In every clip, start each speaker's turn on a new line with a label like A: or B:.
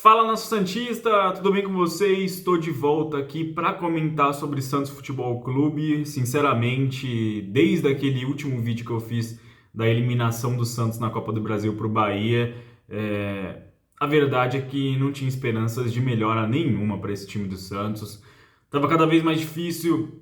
A: Fala, nosso Santista, tudo bem com vocês? Estou de volta aqui para comentar sobre Santos Futebol Clube. Sinceramente, desde aquele último vídeo que eu fiz da eliminação do Santos na Copa do Brasil para o Bahia, a verdade é que não tinha esperanças de melhora nenhuma para esse time do Santos. Tava cada vez mais difícil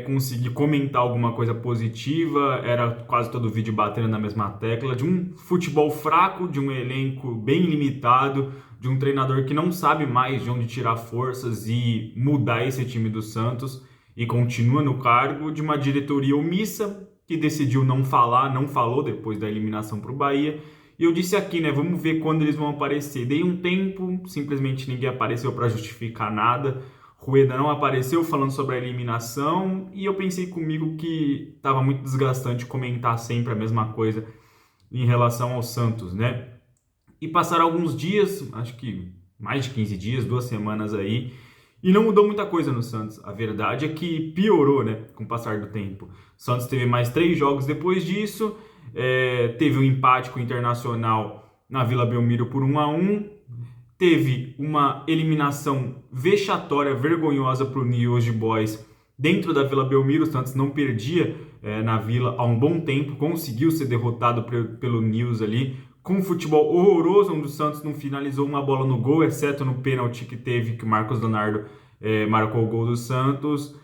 A: conseguir comentar alguma coisa positiva, era quase todo vídeo batendo na mesma tecla, de um futebol fraco, de um elenco bem limitado, de um treinador que não sabe mais de onde tirar forças e mudar esse time do Santos e continua no cargo, de uma diretoria omissa que decidiu não falar, não falou depois da eliminação para o Bahia. E eu disse aqui, né, vamos ver quando eles vão aparecer. Dei um tempo, simplesmente ninguém apareceu para justificar nada. Rueda não apareceu falando sobre a eliminação e eu pensei comigo que estava muito desgastante comentar sempre a mesma coisa em relação ao Santos, né? E passaram alguns dias, acho que mais de 15 dias, 2 semanas aí, e não mudou muita coisa no Santos. A verdade é que piorou, né, com o passar do tempo. O Santos teve mais 3 jogos depois disso, teve um empate com o Internacional na Vila Belmiro por 1-1, teve uma eliminação vexatória, vergonhosa para o New Old Boys dentro da Vila Belmiro. O Santos não perdia na Vila há um bom tempo, conseguiu ser derrotado pelo News ali, com um futebol horroroso, onde o Santos não finalizou uma bola no gol, exceto no pênalti que teve, que o Marcos Leonardo marcou o gol do Santos.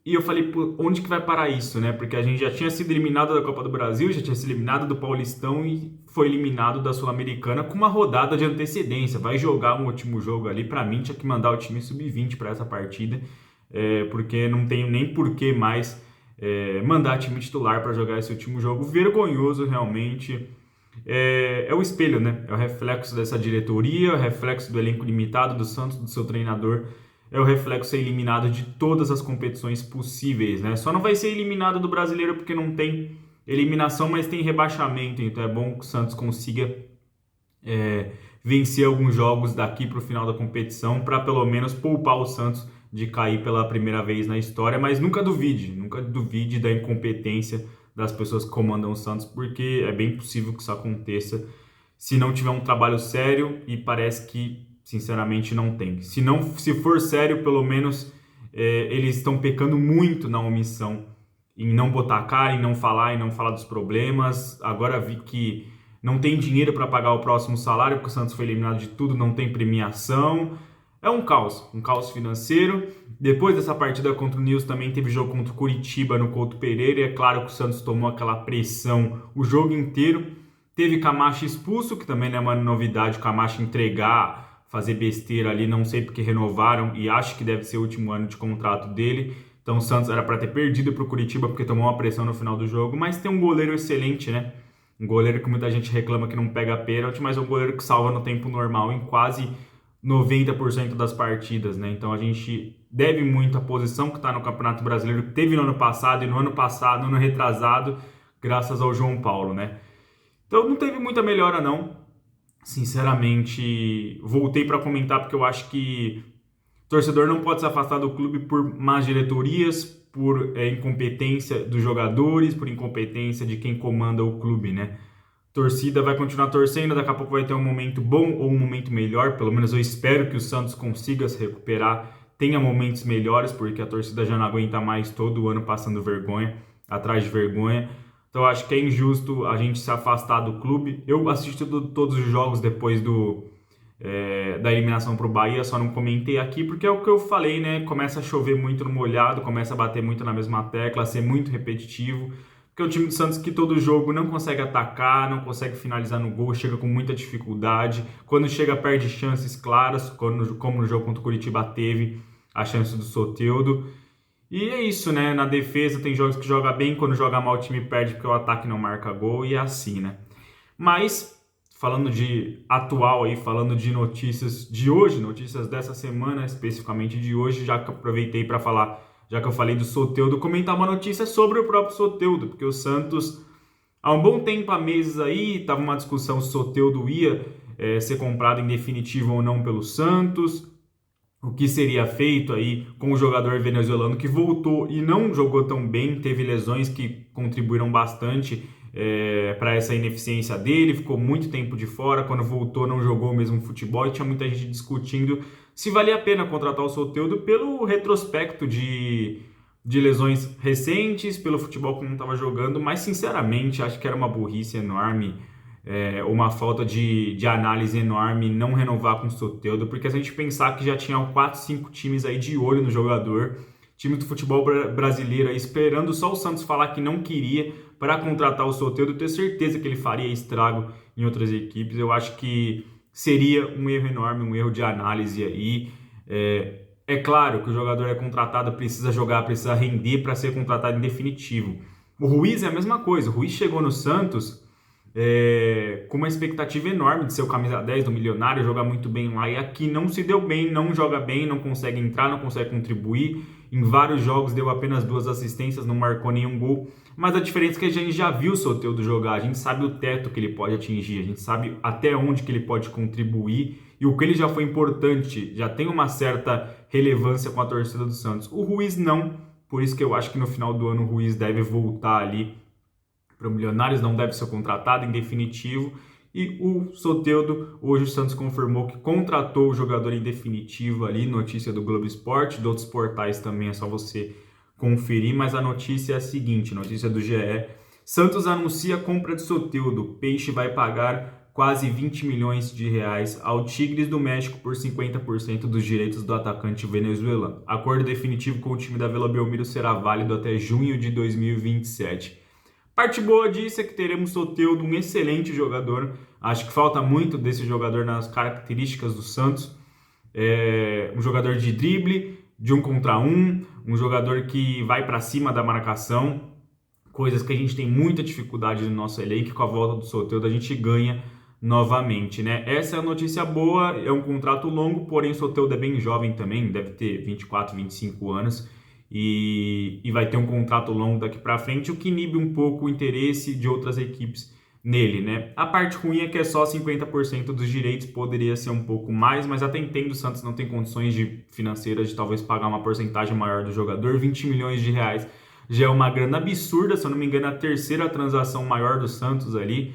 A: E eu falei, pô, onde que vai parar isso, né? Porque a gente já tinha sido eliminado da Copa do Brasil, já tinha sido eliminado do Paulistão e foi eliminado da Sul-Americana com uma rodada de antecedência. Vai jogar um último jogo ali, pra mim tinha que mandar o time sub-20 para essa partida, porque não tenho nem porquê mais mandar time titular para jogar esse último jogo. Vergonhoso, realmente. É o espelho, né? É o reflexo dessa diretoria, é o reflexo do elenco limitado do Santos, do seu treinador, é o reflexo ser eliminado de todas as competições possíveis, né? Só não vai ser eliminado do Brasileiro porque não tem eliminação, mas tem rebaixamento, então é bom que o Santos consiga vencer alguns jogos daqui para o final da competição, para pelo menos poupar o Santos de cair pela primeira vez na história, mas nunca duvide da incompetência das pessoas que comandam o Santos, porque é bem possível que isso aconteça se não tiver um trabalho sério, e parece que, sinceramente, não tem. Se for sério, pelo menos eles estão pecando muito na omissão, em não botar a cara, em não falar dos problemas. Agora vi que não tem dinheiro para pagar o próximo salário, porque o Santos foi eliminado de tudo, não tem premiação. É um caos financeiro. Depois dessa partida contra o Nils também teve jogo contra o Curitiba no Couto Pereira, e é claro que o Santos tomou aquela pressão o jogo inteiro. Teve Camacho expulso, que também não é uma novidade, o Camacho entregar, fazer besteira ali, não sei porque renovaram, e acho que deve ser o último ano de contrato dele. Então o Santos era para ter perdido para o Curitiba porque tomou uma pressão no final do jogo, mas tem um goleiro excelente, né? Um goleiro que muita gente reclama que não pega pênalti, mas é um goleiro que salva no tempo normal em quase 90% das partidas, né? Então a gente deve muito à posição que está no Campeonato Brasileiro, que teve no ano passado e no ano retrasado, graças ao João Paulo, né? Então não teve muita melhora, não. Sinceramente, voltei para comentar porque eu acho que o torcedor não pode se afastar do clube por más diretorias, por incompetência dos jogadores, por incompetência de quem comanda o clube, né? Torcida vai continuar torcendo, daqui a pouco vai ter um momento bom ou um momento melhor, pelo menos eu espero que o Santos consiga se recuperar, tenha momentos melhores, porque a torcida já não aguenta mais todo ano passando vergonha, atrás de vergonha. Então eu acho que é injusto a gente se afastar do clube. Eu assisti todos os jogos depois da eliminação para o Bahia, só não comentei aqui porque é o que eu falei, né? Começa a chover muito no molhado, começa a bater muito na mesma tecla, a ser muito repetitivo. Porque é um time do Santos que todo jogo não consegue atacar, não consegue finalizar no gol, chega com muita dificuldade. Quando chega, perde chances claras, como no jogo contra o Curitiba teve a chance do Soteldo. E é isso, né? Na defesa tem jogos que joga bem, quando joga mal o time perde porque o ataque não marca gol, e é assim, né? Mas, falando de atual aí, falando de notícias de hoje, notícias dessa semana, especificamente de hoje, já que aproveitei para falar, já que eu falei do Soteldo, comentar uma notícia sobre o próprio Soteldo, porque o Santos, há um bom tempo, há meses aí, estava uma discussão se o Soteldo ia ser comprado em definitivo ou não pelo Santos, o que seria feito aí com o jogador venezuelano que voltou e não jogou tão bem, teve lesões que contribuíram bastante para essa ineficiência dele, ficou muito tempo de fora, quando voltou não jogou o mesmo futebol e tinha muita gente discutindo se valia a pena contratar o Soteldo pelo retrospecto de lesões recentes, pelo futebol que não estava jogando, mas sinceramente acho que era uma burrice enorme, uma falta de análise enorme não renovar com o Soteldo, porque a gente pensar que já tinha 4, 5 times aí de olho no jogador, time do futebol brasileiro aí esperando só o Santos falar que não queria para contratar o Soteldo, eu tenho certeza que ele faria estrago em outras equipes. Eu acho que seria um erro enorme, um erro de análise aí. É claro que o jogador é contratado, precisa jogar, precisa render para ser contratado em definitivo. O Ruiz é a mesma coisa. O Ruiz chegou no Santos com uma expectativa enorme de ser o camisa 10 do Milionário, jogar muito bem lá, e aqui não se deu bem, não joga bem, não consegue entrar, não consegue contribuir. Em vários jogos deu apenas 2 assistências, não marcou nenhum gol. Mas a diferença é que a gente já viu o Soteldo jogar, a gente sabe o teto que ele pode atingir, a gente sabe até onde que ele pode contribuir, e o que ele já foi importante, já tem uma certa relevância com a torcida do Santos. O Ruiz não, por isso que eu acho que no final do ano o Ruiz deve voltar ali para o Milionários, não deve ser contratado em definitivo. E o Soteldo, hoje o Santos confirmou que contratou o jogador em definitivo ali, notícia do Globo Esporte, de outros portais também, é só você conferir, mas a notícia é a seguinte, notícia do GE: Santos anuncia a compra de Soteldo, Peixe vai pagar quase 20 milhões de reais ao Tigres do México por 50% dos direitos do atacante venezuelano. Acordo definitivo com o time da Vila Belmiro será válido até junho de 2027. Parte boa disso é que teremos Soteldo, um excelente jogador. Acho que falta muito desse jogador nas características do Santos. Um jogador de drible, de 1 contra 1, um jogador que vai para cima da marcação, coisas que a gente tem muita dificuldade no nosso elenco, e com a volta do Soteldo a gente ganha novamente, né? Essa é a notícia boa, é um contrato longo, porém o Soteldo é bem jovem também, deve ter 24, 25 anos, e vai ter um contrato longo daqui para frente, o que inibe um pouco o interesse de outras equipes nele, né? A parte ruim é que é só 50% dos direitos, poderia ser um pouco mais, mas até entendo, o Santos não tem condições financeiras de talvez pagar uma porcentagem maior do jogador. 20 milhões de reais já é uma grana absurda, se eu não me engano, a terceira transação maior do Santos ali.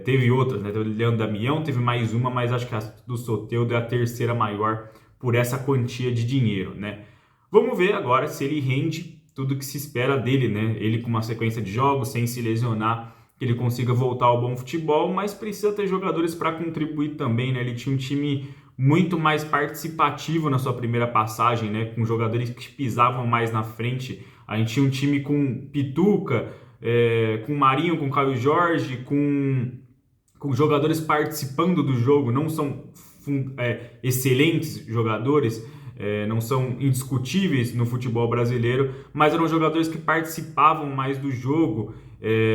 A: Teve outras, né? Teve o Leandro Damião, teve mais uma, mas acho que a do Soteldo é a terceira maior por essa quantia de dinheiro, né? Vamos ver agora se ele rende tudo que se espera dele, né? Ele com uma sequência de jogos, sem se lesionar, que ele consiga voltar ao bom futebol, mas precisa ter jogadores para contribuir também, né? Ele tinha um time muito mais participativo na sua primeira passagem, né? Com jogadores que pisavam mais na frente. A gente tinha um time com Pituca, com Marinho, com Caio Jorge, com jogadores participando do jogo. Não são excelentes jogadores, não são indiscutíveis no futebol brasileiro, mas eram jogadores que participavam mais do jogo,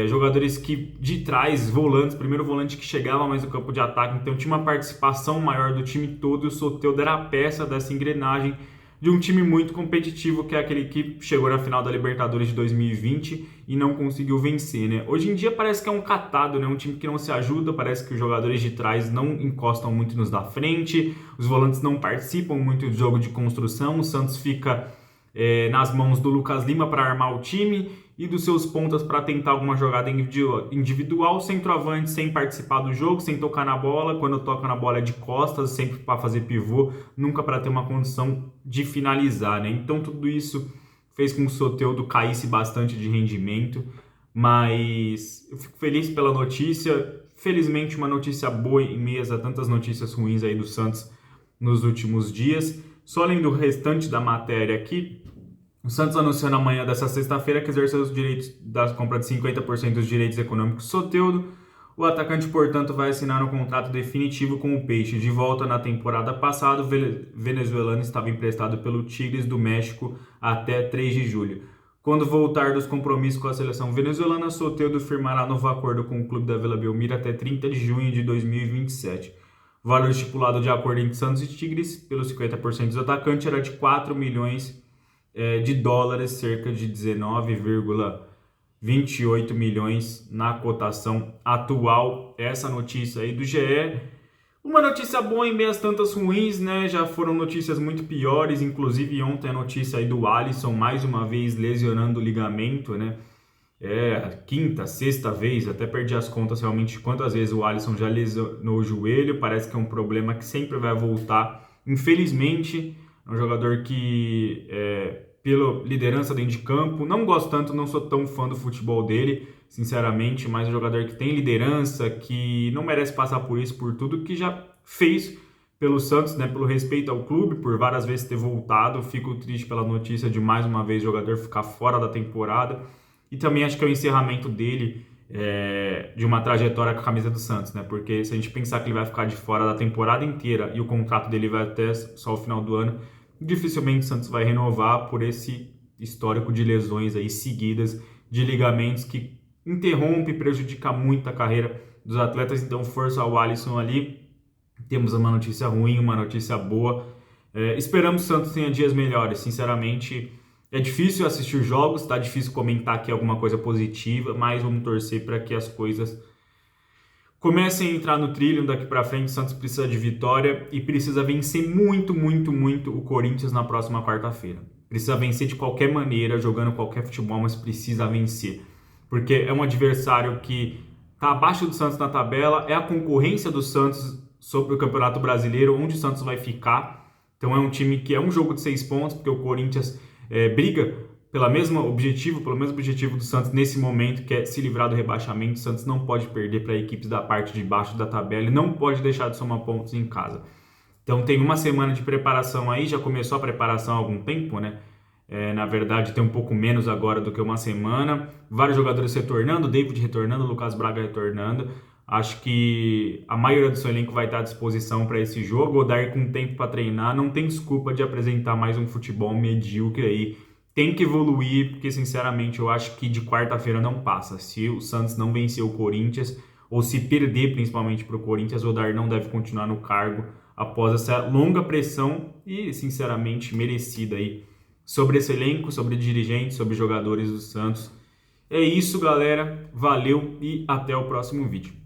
A: jogadores que de trás, volantes, primeiro volante que chegava mais no campo de ataque, então tinha uma participação maior do time todo, e o Soteldo era a peça dessa engrenagem de um time muito competitivo, que é aquele que chegou na final da Libertadores de 2020 e não conseguiu vencer, né? Hoje em dia parece que é um catado, né? Um time que não se ajuda, parece que os jogadores de trás não encostam muito nos da frente, os volantes não participam muito do jogo de construção, o Santos fica nas mãos do Lucas Lima para armar o time e dos seus pontas para tentar alguma jogada individual, centroavante sem participar do jogo, sem tocar na bola, quando toca na bola é de costas, sempre para fazer pivô, nunca para ter uma condição de finalizar, né? Então tudo isso fez com que o Soteldo caísse bastante de rendimento, mas eu fico feliz pela notícia, felizmente uma notícia boa em meio a tantas notícias ruins aí do Santos nos últimos dias. Só lendo o restante da matéria aqui, o Santos anunciou na manhã dessa sexta-feira que exerceu os direitos da compra de 50% dos direitos econômicos do Soteldo. O atacante, portanto, vai assinar um contrato definitivo com o Peixe. De volta na temporada passada, o venezuelano estava emprestado pelo Tigres do México até 3 de julho. Quando voltar dos compromissos com a seleção venezuelana, Soteldo firmará novo acordo com o clube da Vila Belmiro até 30 de junho de 2027. O valor estipulado de acordo entre Santos e Tigres, pelos 50% dos atacantes, era de 4 milhões de dólares, cerca de 19,28 milhões na cotação atual. Essa notícia aí do GE, uma notícia boa em meio às tantas ruins, né? Já foram notícias muito piores, inclusive ontem a notícia aí do Alisson, mais uma vez lesionando o ligamento, né? a quinta, sexta vez, até perdi as contas realmente de quantas vezes o Alisson já lesionou o joelho, parece que é um problema que sempre vai voltar. Infelizmente, é um jogador que, pela liderança dentro de campo, não gosto tanto, não sou tão fã do futebol dele, sinceramente, mas um jogador que tem liderança, que não merece passar por isso, por tudo que já fez pelo Santos, né, pelo respeito ao clube, por várias vezes ter voltado. Fico triste pela notícia de mais uma vez o jogador ficar fora da temporada. E também acho que é o encerramento dele de uma trajetória com a camisa do Santos, né? Porque se a gente pensar que ele vai ficar de fora da temporada inteira e o contrato dele vai até só o final do ano, dificilmente o Santos vai renovar por esse histórico de lesões aí seguidas, de ligamentos que interrompe e prejudica muito a carreira dos atletas. Então, força ao Alisson ali. Temos uma notícia ruim, uma notícia boa. Esperamos que o Santos tenha dias melhores. Sinceramente, é difícil assistir jogos, tá difícil comentar aqui alguma coisa positiva, mas vamos torcer para que as coisas comecem a entrar no trilho daqui para frente. O Santos precisa de vitória e precisa vencer muito, muito, muito o Corinthians na próxima quarta-feira. Precisa vencer de qualquer maneira, jogando qualquer futebol, mas precisa vencer. Porque é um adversário que está abaixo do Santos na tabela, é a concorrência do Santos sobre o Campeonato Brasileiro, onde o Santos vai ficar. Então é um time que é um jogo de 6 pontos, porque o Corinthians briga pelo mesmo objetivo do Santos nesse momento, que é se livrar do rebaixamento. O Santos não pode perder para equipes da parte de baixo da tabela e não pode deixar de somar pontos em casa. Então tem uma semana de preparação aí, já começou a preparação há algum tempo, né? Na verdade tem um pouco menos agora do que uma semana. Vários jogadores retornando, David retornando, Lucas Braga retornando. Acho que a maioria do seu elenco vai estar à disposição para esse jogo. O Odair com tempo para treinar, não tem desculpa de apresentar mais um futebol medíocre aí. Tem que evoluir, porque sinceramente eu acho que de quarta-feira não passa. Se o Santos não vencer o Corinthians, ou se perder principalmente para o Corinthians, o Odair não deve continuar no cargo após essa longa pressão e sinceramente merecida aí sobre esse elenco, sobre dirigentes, sobre jogadores do Santos. É isso, galera. Valeu e até o próximo vídeo.